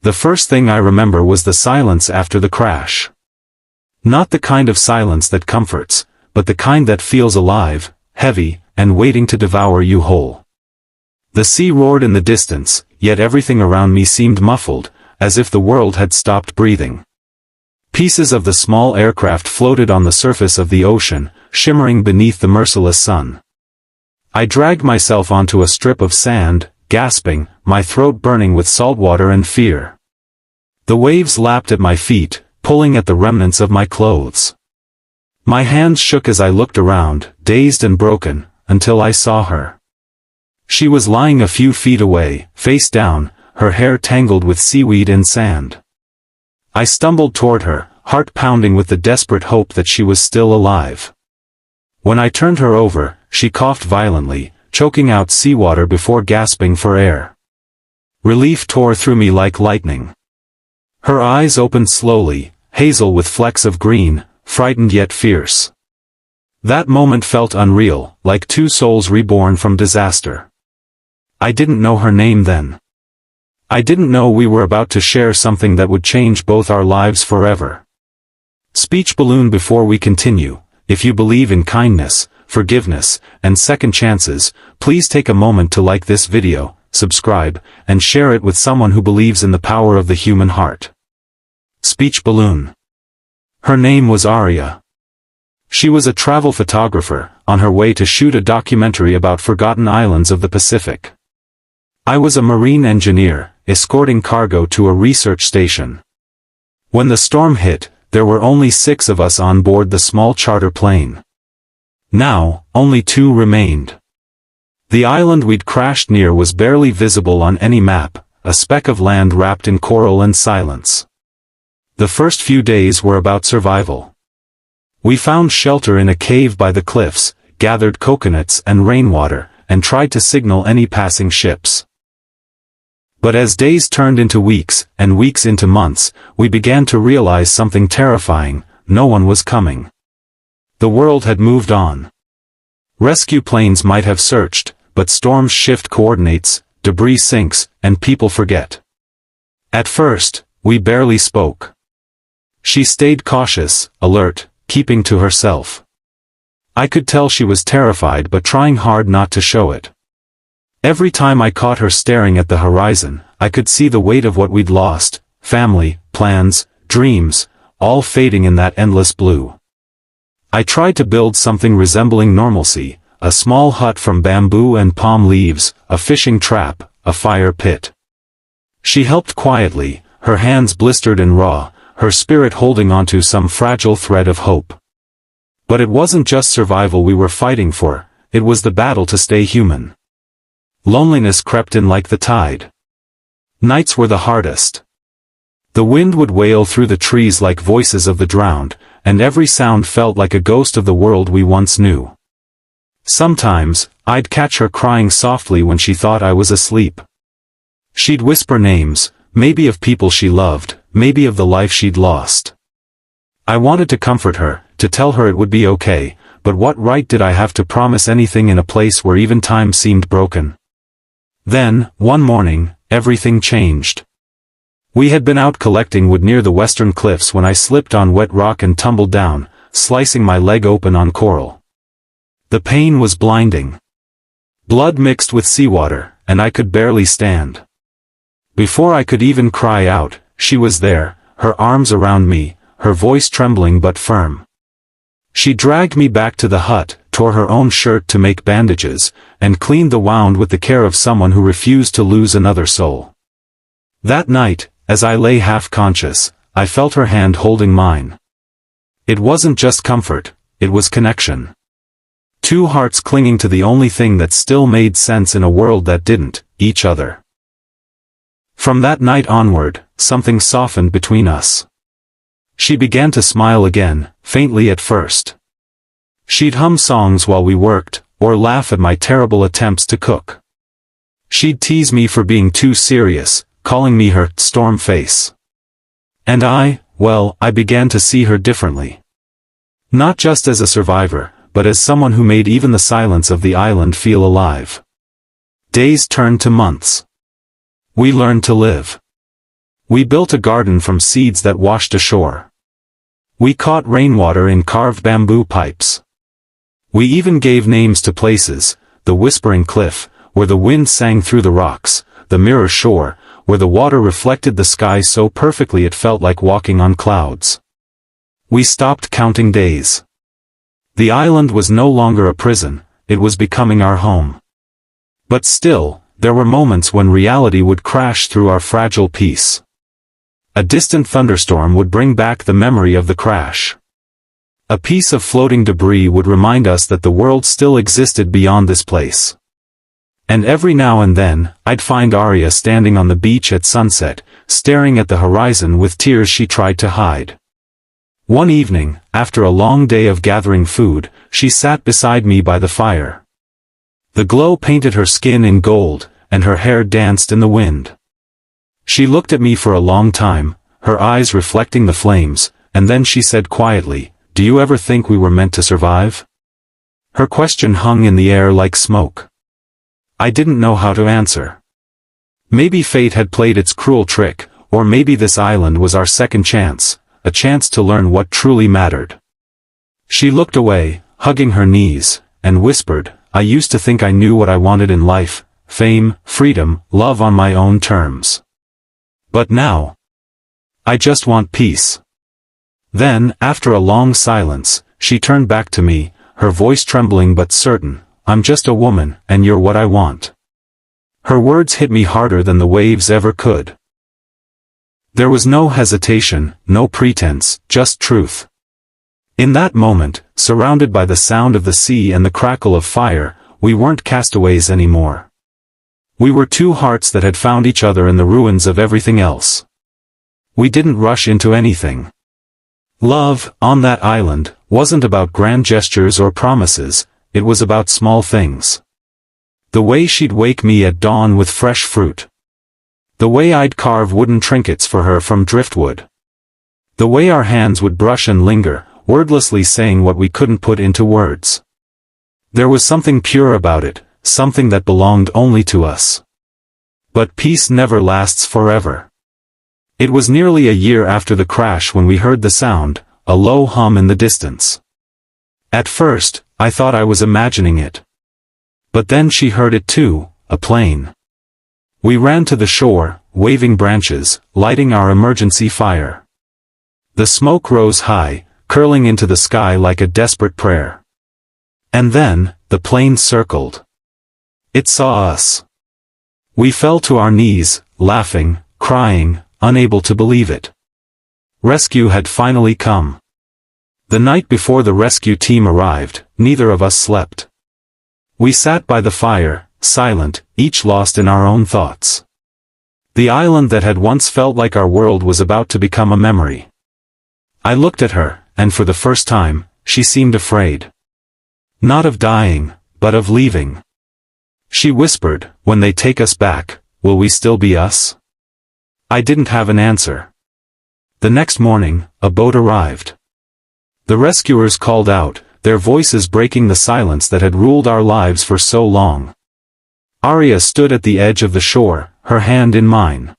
The first thing I remember was the silence after the crash. Not the kind of silence that comforts, but the kind that feels alive, heavy, and waiting to devour you whole. The sea roared in the distance, yet everything around me seemed muffled, as if the world had stopped breathing. Pieces of the small aircraft floated on the surface of the ocean, shimmering beneath the merciless sun. I dragged myself onto a strip of sand, gasping, my throat burning with salt water and fear. The waves lapped at my feet, pulling at the remnants of my clothes. My hands shook as I looked around, dazed and broken, until I saw her. She was lying a few feet away, face down, her hair tangled with seaweed and sand. I stumbled toward her, heart pounding with the desperate hope that she was still alive. When I turned her over, she coughed violently, choking out seawater before gasping for air. Relief tore through me like lightning. Her eyes opened slowly, hazel with flecks of green, frightened yet fierce. That moment felt unreal, like two souls reborn from disaster. I didn't know her name then. I didn't know we were about to share something that would change both our lives forever. Speech balloon. Before we continue, if you believe in kindness, forgiveness, and second chances, please take a moment to like this video, subscribe, and share it with someone who believes in the power of the human heart. Speech balloon. Her name was Aria. She was a travel photographer, on her way to shoot a documentary about forgotten islands of the Pacific. I was a marine engineer, escorting cargo to a research station. When the storm hit, there were only 6 of us on board the small charter plane. Now, only 2 remained. The island we'd crashed near was barely visible on any map, a speck of land wrapped in coral and silence. The first few days were about survival. We found shelter in a cave by the cliffs, gathered coconuts and rainwater, and tried to signal any passing ships. But as days turned into weeks, and weeks into months, we began to realize something terrifying: no one was coming. The world had moved on. Rescue planes might have searched, but storms shift coordinates, debris sinks, and people forget. At first, we barely spoke. She stayed cautious, alert, keeping to herself. I could tell she was terrified but trying hard not to show it. Every time I caught her staring at the horizon, I could see the weight of what we'd lost: family, plans, dreams, all fading in that endless blue. I tried to build something resembling normalcy: a small hut from bamboo and palm leaves, a fishing trap, a fire pit. She helped quietly, her hands blistered and raw, her spirit holding onto some fragile thread of hope. But it wasn't just survival we were fighting for, it was the battle to stay human. Loneliness crept in like the tide. Nights were the hardest. The wind would wail through the trees like voices of the drowned, and every sound felt like a ghost of the world we once knew. Sometimes, I'd catch her crying softly when she thought I was asleep. She'd whisper names, maybe of people she loved, maybe of the life she'd lost. I wanted to comfort her, to tell her it would be okay, but what right did I have to promise anything in a place where even time seemed broken? Then, one morning, everything changed. We had been out collecting wood near the western cliffs when I slipped on wet rock and tumbled down, slicing my leg open on coral. The pain was blinding. Blood mixed with seawater, and I could barely stand. Before I could even cry out, she was there, her arms around me, her voice trembling but firm. She dragged me back to the hut, tore her own shirt to make bandages, and cleaned the wound with the care of someone who refused to lose another soul. That night, as I lay half-conscious, I felt her hand holding mine. It wasn't just comfort, it was connection. 2 hearts clinging to the only thing that still made sense in a world that didn't: each other. From that night onward, something softened between us. She began to smile again, faintly at first. She'd hum songs while we worked, or laugh at my terrible attempts to cook. She'd tease me for being too serious, calling me her storm face. And I began to see her differently. Not just as a survivor, but as someone who made even the silence of the island feel alive. Days turned to months. We learned to live. We built a garden from seeds that washed ashore. We caught rainwater in carved bamboo pipes. We even gave names to places: the Whispering Cliff, where the wind sang through the rocks; the Mirror Shore, where the water reflected the sky so perfectly it felt like walking on clouds. We stopped counting days. The island was no longer a prison, it was becoming our home. But still, there were moments when reality would crash through our fragile peace. A distant thunderstorm would bring back the memory of the crash. A piece of floating debris would remind us that the world still existed beyond this place. And every now and then, I'd find Arya standing on the beach at sunset, staring at the horizon with tears she tried to hide. One evening, after a long day of gathering food, she sat beside me by the fire. The glow painted her skin in gold, and her hair danced in the wind. She looked at me for a long time, her eyes reflecting the flames, and then she said quietly, "Do you ever think we were meant to survive?" Her question hung in the air like smoke. I didn't know how to answer. Maybe fate had played its cruel trick, or maybe this island was our second chance, a chance to learn what truly mattered. She looked away, hugging her knees, and whispered, "I used to think I knew what I wanted in life: fame, freedom, love on my own terms. But now, I just want peace." Then, after a long silence, she turned back to me, her voice trembling but certain, "I'm just a woman, and you're what I want." Her words hit me harder than the waves ever could. There was no hesitation, no pretense, just truth. In that moment, surrounded by the sound of the sea and the crackle of fire, we weren't castaways anymore. We were two hearts that had found each other in the ruins of everything else. We didn't rush into anything. Love, on that island, wasn't about grand gestures or promises, it was about small things. The way she'd wake me at dawn with fresh fruit. The way I'd carve wooden trinkets for her from driftwood. The way our hands would brush and linger, wordlessly saying what we couldn't put into words. There was something pure about it, something that belonged only to us. But peace never lasts forever. It was nearly a year after the crash when we heard the sound, a low hum in the distance. At first, I thought I was imagining it. But then she heard it too, a plane. We ran to the shore, waving branches, lighting our emergency fire. The smoke rose high, curling into the sky like a desperate prayer. And then, the plane circled. It saw us. We fell to our knees, laughing, crying, unable to believe it. Rescue had finally come. The night before the rescue team arrived, neither of us slept. We sat by the fire, silent, each lost in our own thoughts. The island that had once felt like our world was about to become a memory. I looked at her, and for the first time, she seemed afraid. Not of dying, but of leaving. She whispered, "When they take us back, will we still be us?" I didn't have an answer. The next morning, a boat arrived. The rescuers called out, their voices breaking the silence that had ruled our lives for so long. Arya stood at the edge of the shore, her hand in mine.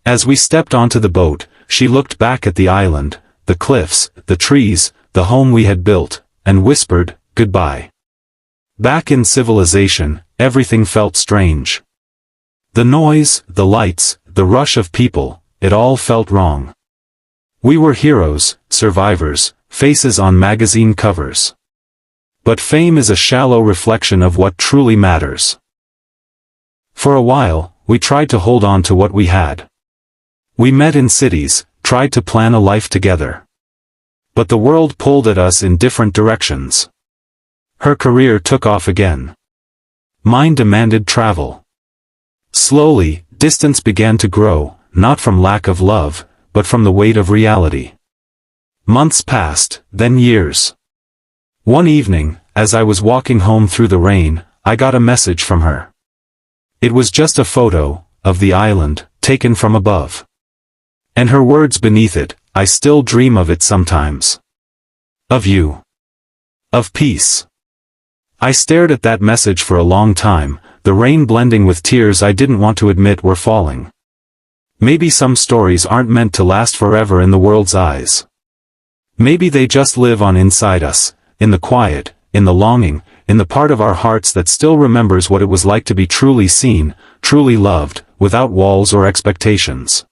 As we stepped onto the boat, she looked back at the island, the cliffs, the trees, the home we had built, and whispered, "Goodbye." Back in civilization, everything felt strange. The noise, the lights, the rush of people, it all felt wrong. We were heroes, survivors, faces on magazine covers. But fame is a shallow reflection of what truly matters. For a while, we tried to hold on to what we had. We met in cities, tried to plan a life together. But the world pulled at us in different directions. Her career took off again. Mine demanded travel. Slowly, distance began to grow, not from lack of love, but from the weight of reality. Months passed, then years. One evening, as I was walking home through the rain, I got a message from her. It was just a photo, of the island, taken from above. And her words beneath it, "I still dream of it sometimes. Of you. Of peace." I stared at that message for a long time, the rain blending with tears I didn't want to admit were falling. Maybe some stories aren't meant to last forever in the world's eyes. Maybe they just live on inside us, in the quiet, in the longing, in the part of our hearts that still remembers what it was like to be truly seen, truly loved, without walls or expectations.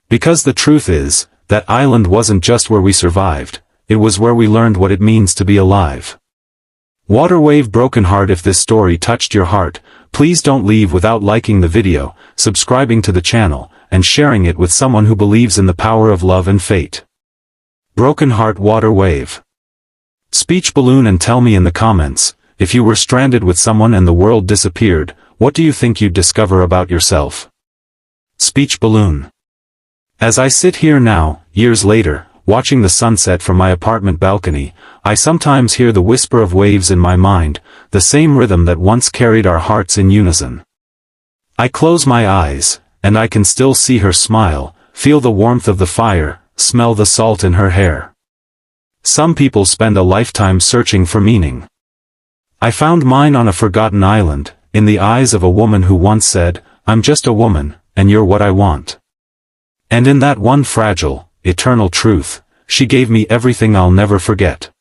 Because the truth is, that island wasn't just where we survived, it was where we learned what it means to be alive. Waterwave Broken Heart. If this story touched your heart, please don't leave without liking the video, subscribing to the channel, and sharing it with someone who believes in the power of love and fate. Broken Heart Waterwave. Speech balloon. And tell me in the comments, if you were stranded with someone and the world disappeared, what do you think you'd discover about yourself? Speech balloon. As I sit here now, years later, watching the sunset from my apartment balcony, I sometimes hear the whisper of waves in my mind, the same rhythm that once carried our hearts in unison. I close my eyes, and I can still see her smile, feel the warmth of the fire, smell the salt in her hair. Some people spend a lifetime searching for meaning. I found mine on a forgotten island, in the eyes of a woman who once said, "I'm just a woman, and you're what I want." And in that one fragile, eternal truth, she gave me everything I'll never forget.